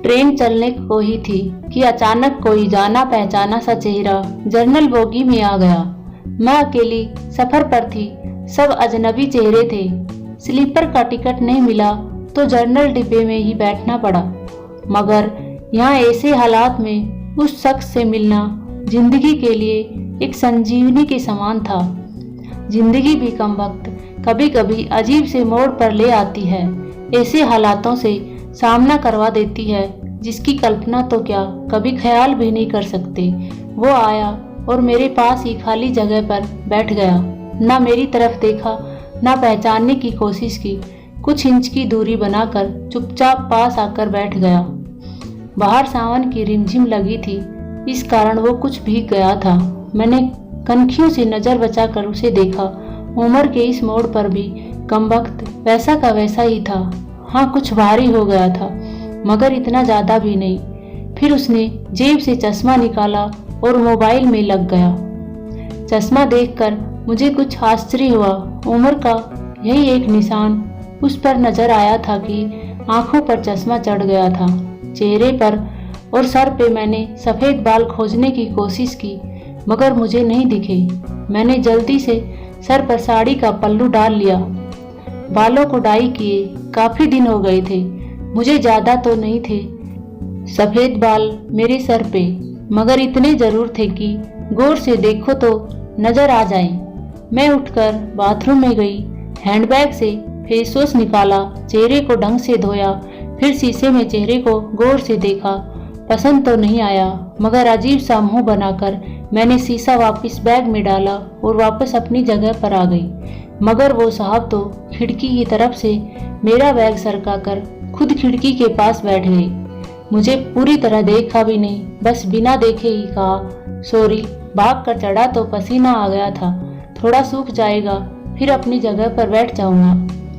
Train चलने को ही थी कि अचानक कोई जाना पहचाना सा चेहरा जर्नल बोगी में आ गया। मैं अकेली सफर पर थी, सब अजनबी चेहरे थे। स्लीपर का टिकट नहीं मिला तो जर्नल डिब्बे में ही बैठना पड़ा। मगर यहाँ ऐसे हालात में उस शख्स से मिलना जिंदगी के लिए एक संजीवनी के समान था। जिंदगी भी कमबख्त कभी कभी अजीब से मोड़ पर ले आती है, ऐसे हालातों से सामना करवा देती है जिसकी कल्पना तो क्या कभी ख्याल भी नहीं कर सकते। वो आया और मेरे पास ही खाली जगह पर बैठ गया। ना मेरी तरफ देखा, ना पहचानने की कोशिश की। कुछ इंच की दूरी बनाकर चुपचाप पास आकर बैठ गया। बाहर सावन की रिमझिम लगी थी, इस कारण वो कुछ भीग गया था। मैंने कनखियों से नजर बचाकर उसे देखा। उम्र के इस मोड़ पर भी कमबख्त वैसा का वैसा ही था। हाँ, कुछ भारी हो गया था, मगर इतना ज्यादा भी नहीं। फिर उसने जेब से चश्मा निकाला और मोबाइल में लग गया। चश्मा देखकर मुझे कुछ आश्चर्य हुआ। उम्र का यही एक निशान उस पर नजर आया था कि आंखों पर चश्मा चढ़ गया था। चेहरे पर और सर पे मैंने सफेद बाल खोजने की कोशिश की, मगर मुझे नहीं दिखे। मैंने जल्दी से सर पर साड़ी का पल्लू डाल लिया। बालों को डाई किए काफी दिन हो गए थे। मुझे ज्यादा तो नहीं थे सफेद बाल मेरे सर पे, मगर इतने जरूर थे कि गौर से देखो तो नजर आ जाए। मैं उठकर बाथरूम में गई, हैंडबैग से फेस वॉश निकाला, चेहरे को ढंग से धोया, फिर शीशे में चेहरे को गौर से देखा। पसंद तो नहीं आया, मगर अजीब सा मुंह बनाकर मैंने शीशा वापस बैग में डाला और वापस अपनी जगह पर आ गई। मगर वो साहब तो खिड़की की तरफ से मेरा बैग सरकाकर खुद खिड़की के पास बैठ गए। मुझे पूरी तरह देखा भी नहीं, बस बिना देखे ही कहा, सॉरी। भाग कर चढ़ा तो पसीना आ गया था, थोड़ा सूख जाएगा, फिर अपनी जगह पर बैठ जाऊंगा।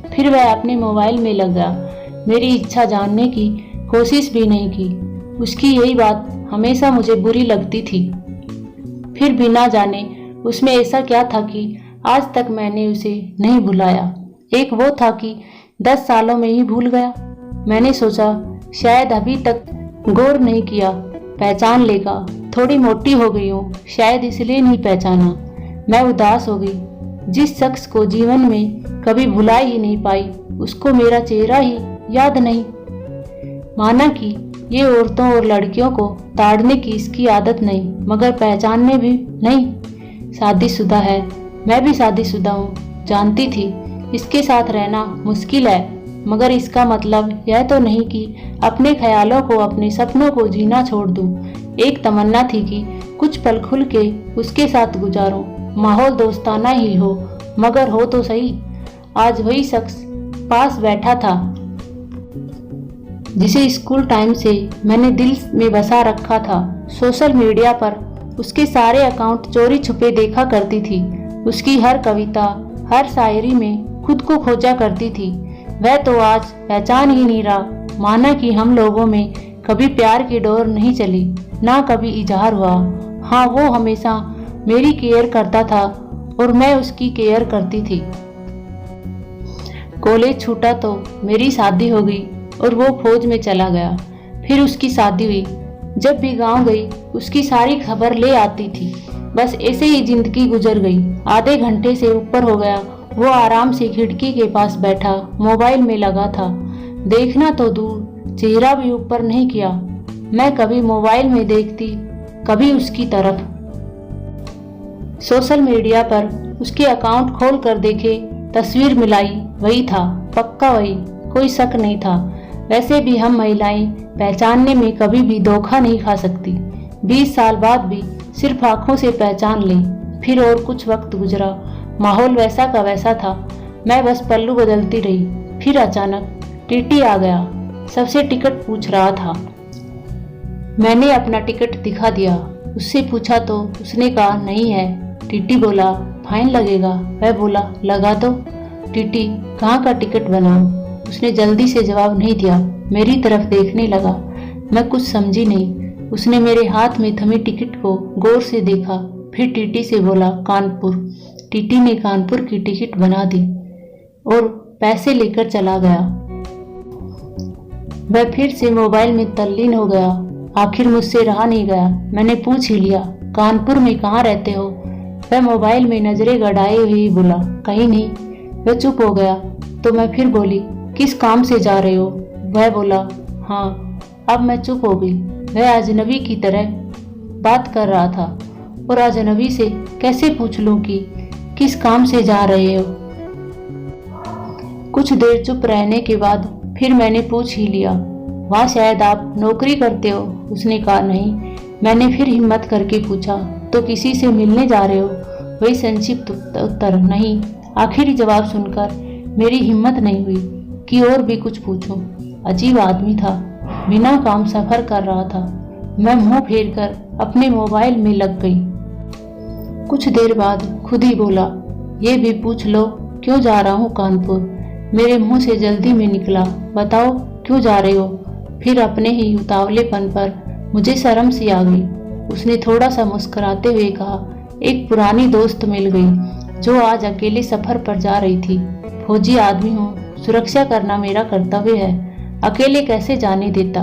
फिर वह अपने मोबाइल में लग गया। मेरी इच्छा जानने की कोशिश भी नहीं की। उसकी यही बात हमेशा मुझे बुरी लगती थी। फिर बिना जाने उसमें ऐसा क्या था कि आज तक मैंने उसे नहीं भुलाया। एक वो था कि 10 सालों में ही भूल गया। मैंने सोचा शायद अभी तक गौर नहीं किया, पहचान लेगा। थोड़ी मोटी हो गई हूँ, शायद इसलिए नहीं पहचाना। मैं उदास हो गई। जिस शख्स को जीवन में कभी भुला ही नहीं पाई, उसको मेरा चेहरा ही याद नहीं। माना कि ये औरतों और लड़कियों को ताड़ने की इसकी आदत नहीं, मगर पहचानने भी नहीं। शादीशुदा है, मैं भी शादीशुदा हूँ। जानती थी इसके साथ रहना मुश्किल है, मगर इसका मतलब यह तो नहीं कि अपने ख्यालों को, अपने सपनों को जीना छोड़ दूँ। एक तमन्ना थी कि कुछ पल खुल के उसके साथ गुजारूं। माहौल दोस्ताना ही हो, मगर हो तो सही। आज वही शख्स पास बैठा था जिसे स्कूल टाइम से मैंने दिल में बसा रखा था। सोशल मीडिया पर उसके सारे अकाउंट चोरी छुपे देखा करती थी। उसकी हर कविता, हर शायरी में खुद को खोजा करती थी। वह तो आज पहचान ही नहीं रहा। माना कि हम लोगों में कभी प्यार की डोर नहीं चली, ना कभी इजहार हुआ। हाँ, वो हमेशा मेरी केयर करता था और मैं उसकी केयर करती थी। कॉलेज छूटा तो मेरी शादी हो गई और वो फौज में चला गया। फिर उसकी शादी हुई। जब भी गांव गई उसकी सारी खबर ले आती थी। बस ऐसे ही जिंदगी गुजर गई। आधे घंटे से ऊपर हो गया। वो आराम से खिड़की के पास बैठा मोबाइल में लगा था। देखना तो दूर, चेहरा भी ऊपर नहीं किया। मैं कभी मोबाइल में देखती, कभी उसकी तरफ। सोशल मीडिया पर उसके अकाउंट खोल कर देखे, तस्वीर मिलाई, वही था, पक्का वही, कोई शक नहीं था। वैसे भी हम महिलाएं पहचानने में कभी भी धोखा नहीं खा सकती। 20 साल बाद भी सिर्फ आंखों से पहचान लें। फिर और कुछ वक्त गुजरा, माहौल वैसा का वैसा था। मैं बस पल्लू बदलती रही। फिर अचानक टीटी आ गया, सबसे टिकट पूछ रहा था। मैंने अपना टिकट दिखा दिया। उससे पूछा तो उसने कहा नहीं है। टीटी बोला फाइन लगेगा। वह बोला लगा दो। टीटी कहाँ का टिकट बनाऊं? उसने जल्दी से जवाब नहीं दिया, मेरी तरफ देखने लगा। मैं कुछ समझी नहीं। उसने मेरे हाथ में थमी टिकट को गौर से देखा, फिर टीटी से बोला कानपुर। टीटी ने कानपुर की टिकट बना दी और पैसे लेकर चला गया। वह फिर से मोबाइल में तल्लीन हो गया। आखिर मुझसे रहा नहीं गया, मैंने पूछ ही लिया, कानपुर में कहाँ रहते हो? वह मोबाइल में नजरें गड़ाए हुए बोला, कहीं नहीं। वह चुप हो गया तो मैं फिर बोली, किस काम से जा रहे हो? वह बोला, हाँ। अब मैं चुप हो गई। वह अजनबी की तरह बात कर रहा था और अजनबी से कैसे पूछ लूं कि किस काम से जा रहे हो। कुछ देर चुप रहने के बाद फिर मैंने पूछ ही लिया, वहाँ शायद आप नौकरी करते हो? उसने कहा, नहीं। मैंने फिर हिम्मत करके पूछा, तो किसी से मिलने जा रहे हो? वही संक्षिप्त उत्तर, नहीं। आखिरी जवाब सुनकर मेरी हिम्मत नहीं हुई कि और भी कुछ पूछूं। अजीब आदमी था, बिना काम सफर कर रहा था। मैं मुंह फेर कर अपने मोबाइल में लग गई। कुछ देर बाद खुद ही बोला, ये भी पूछ लो क्यों जा रहा हूँ कानपुर। मेरे मुंह से जल्दी में निकला, बताओ क्यों जा रहे हो? फिर अपने ही उतावलेपन पर मुझे शर्म सी आ गई। उसने थोड़ा सा मुस्कुराते हुए कहा, एक पुरानी दोस्त मिल गई जो आज अकेले सफर पर जा रही थी। फौजी आदमी हूँ, सुरक्षा करना मेरा कर्तव्य है, अकेले कैसे जाने देता,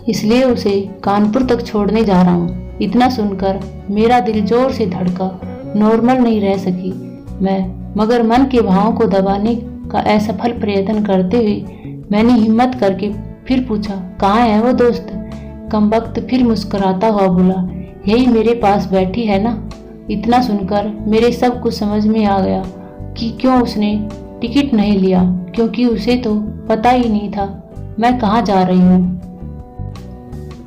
इसलिए उसे कानपुर तक छोड़ने जा रहा हूँ। इतना सुनकर मेरा दिल जोर से धड़का, नॉर्मल नहीं रह सकी मैं, मगर मन के भावों को दबाने का असफल प्रयत्न करते हुए मैंने हिम्मत करके फिर पूछा, कहाँ है वो दोस्त? कमबख्त फिर मुस्कुराता हुआ बोला, यही मेरे पास बैठी है ना। इतना सुनकर मेरे सब कुछ समझ में आ गया कि क्यों उसने टिकट नहीं लिया, क्योंकि उसे तो पता ही नहीं था मैं कहाँ जा रही हूँ।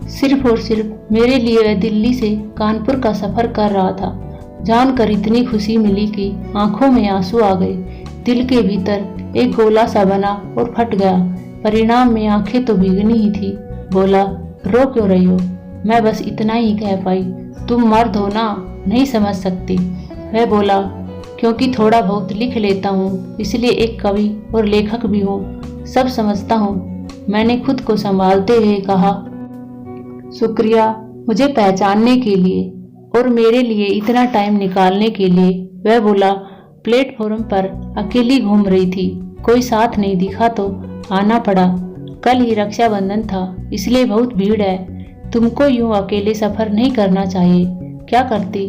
सिर्फ और सिर्फ मेरे लिए वह दिल्ली से कानपुर का सफर कर रहा था। जानकर इतनी खुशी मिली कि आंखों में आंसू आ गए। दिल के भीतर एक गोला सा बना और फट गया। परिणाम में आंखें तो भीगनी ही थी। बोला, रो क्यों रही हो? मैं बस इतना ही कह पाई, तुम मर्द हो ना, नहीं समझ सकती। वह बोला, क्योंकि थोड़ा बहुत लिख लेता हूँ, इसलिए एक कवि और लेखक भी हूँ, सब समझता हूँ। मैंने खुद को संभालते हुए कहा, शुक्रिया मुझे पहचानने के लिए और मेरे लिए इतना टाइम निकालने के लिए। वह बोला, प्लेटफॉर्म पर अकेली घूम रही थी, कोई साथ नहीं दिखा तो आना पड़ा। कल ही रक्षाबंधन था, इसलिए बहुत भीड़ है। तुमको यूं अकेले सफर नहीं करना चाहिए। क्या करती,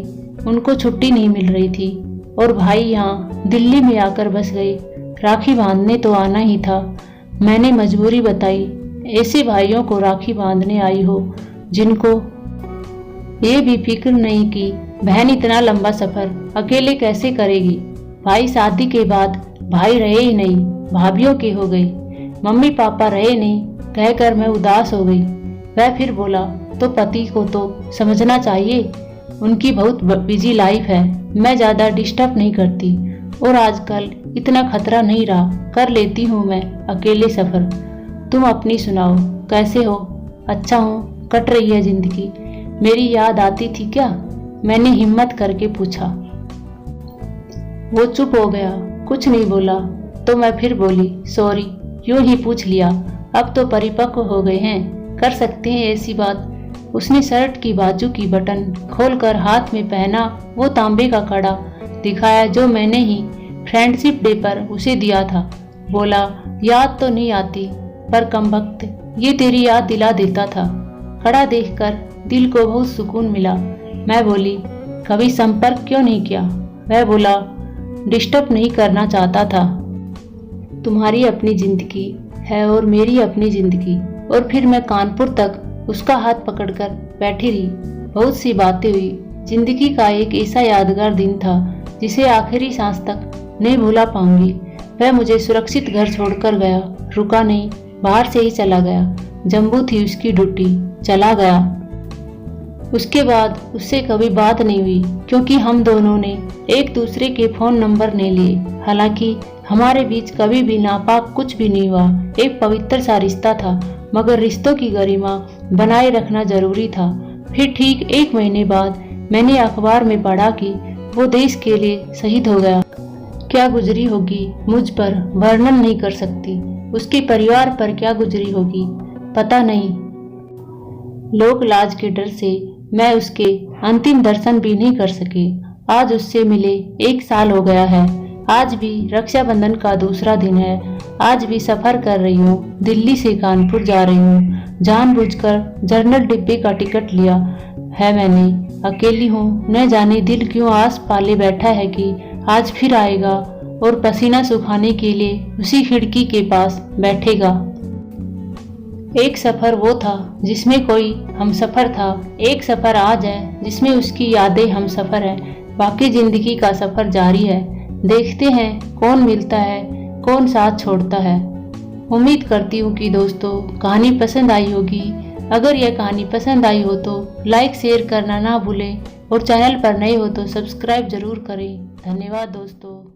उनको छुट्टी नहीं मिल रही थी और भाई यहाँ दिल्ली में आकर बस गए। राखी बांधने तो आना ही था। मैंने मजबूरी बताई, ऐसे भाइयों को राखी बांधने आई हो जिनको ये भी फिक्र नहीं कि बहन इतना लंबा सफर अकेले कैसे करेगी। भाई शादी के बाद भाई रहे ही नहीं, भाभीियों के हो गई। मम्मी पापा रहे नहीं कहकर मैं उदास हो गई। वह फिर बोला, तो पति को तो समझना चाहिए, उनकी बहुत बिजी लाइफ है, मैं ज़्यादा डिस्टर्ब नहीं करती और आजकल इतना खतरा नहीं रहा, कर लेती हूँ मैं अकेले सफ़र। तुम अपनी सुनाओ, कैसे हो? अच्छा हूँ, कट रही है जिंदगी। मेरी याद आती थी क्या? मैंने हिम्मत करके पूछा। वो चुप हो गया, कुछ नहीं बोला। तो मैं फिर बोली, सॉरी, यूं ही पूछ लिया, अब तो परिपक्व हो गए हैं, कर सकते हैं ऐसी बात। उसने शर्ट की बाजू की बटन खोलकर हाथ में पहना वो तांबे का कड़ा दिखाया जो मैंने ही फ्रेंडशिप डे पर उसे दिया था। बोला, याद तो नहीं आती, पर कमबख्त ये तेरी याद दिला देता था। कड़ा देखकर दिल को बहुत सुकून मिला। मैं बोली, कभी संपर्क क्यों नहीं किया? वह बोला, डिस्टर्ब नहीं करना चाहता था। तुम्हारी अपनी जिंदगी है और मेरी अपनी जिंदगी। और फिर मैं कानपुर तक उसका हाथ पकड़कर बैठी रही। बहुत सी बातें हुई। जिंदगी का एक ऐसा यादगार दिन था जिसे आखिरी सांस तक नहीं भूला पाऊंगी। वह मुझे सुरक्षित घर छोड़कर गया, रुका नहीं, बाहर से ही चला गया। जम्बू थी उसकी ड्यूटी, चला गया। उसके बाद उससे कभी बात नहीं हुई, क्योंकि हम दोनों ने एक दूसरे के फोन नंबर नहीं लिए। हालांकि हमारे बीच कभी भी नापाक कुछ भी नहीं हुआ। एक पवित्र सा रिश्ता था, मगर रिश्तों की गरिमा बनाए रखना जरूरी था। फिर ठीक 1 महीने बाद मैंने अखबार में पढ़ा कि वो देश के लिए शहीद हो गया। क्या गुजरी होगी मुझ पर वर्णन नहीं कर सकती। उसके परिवार पर क्या गुजरी होगी पता नहीं। लोक लाज के डर से मैं उसके अंतिम दर्शन भी नहीं कर सके। आज उससे मिले 1 साल हो गया है। आज भी रक्षाबंधन का दूसरा दिन है। आज भी सफ़र कर रही हूँ, दिल्ली से कानपुर जा रही हूँ। जानबूझकर जनरल डिब्बे का टिकट लिया है मैंने। अकेली हूँ, न जाने दिल क्यों आस पाले बैठा है कि आज फिर आएगा और पसीना सुखाने के लिए उसी खिड़की के पास बैठेगा। एक सफ़र वो था जिसमें कोई हम सफ़र था, एक सफ़र आज है जिसमें उसकी यादें हम सफ़र है। बाकी जिंदगी का सफ़र जारी है। देखते हैं कौन मिलता है, कौन साथ छोड़ता है। उम्मीद करती हूँ कि दोस्तों कहानी पसंद आई होगी। अगर यह कहानी पसंद आई हो तो लाइक शेयर करना ना भूलें और चैनल पर नए हो तो सब्सक्राइब जरूर करें। धन्यवाद दोस्तों।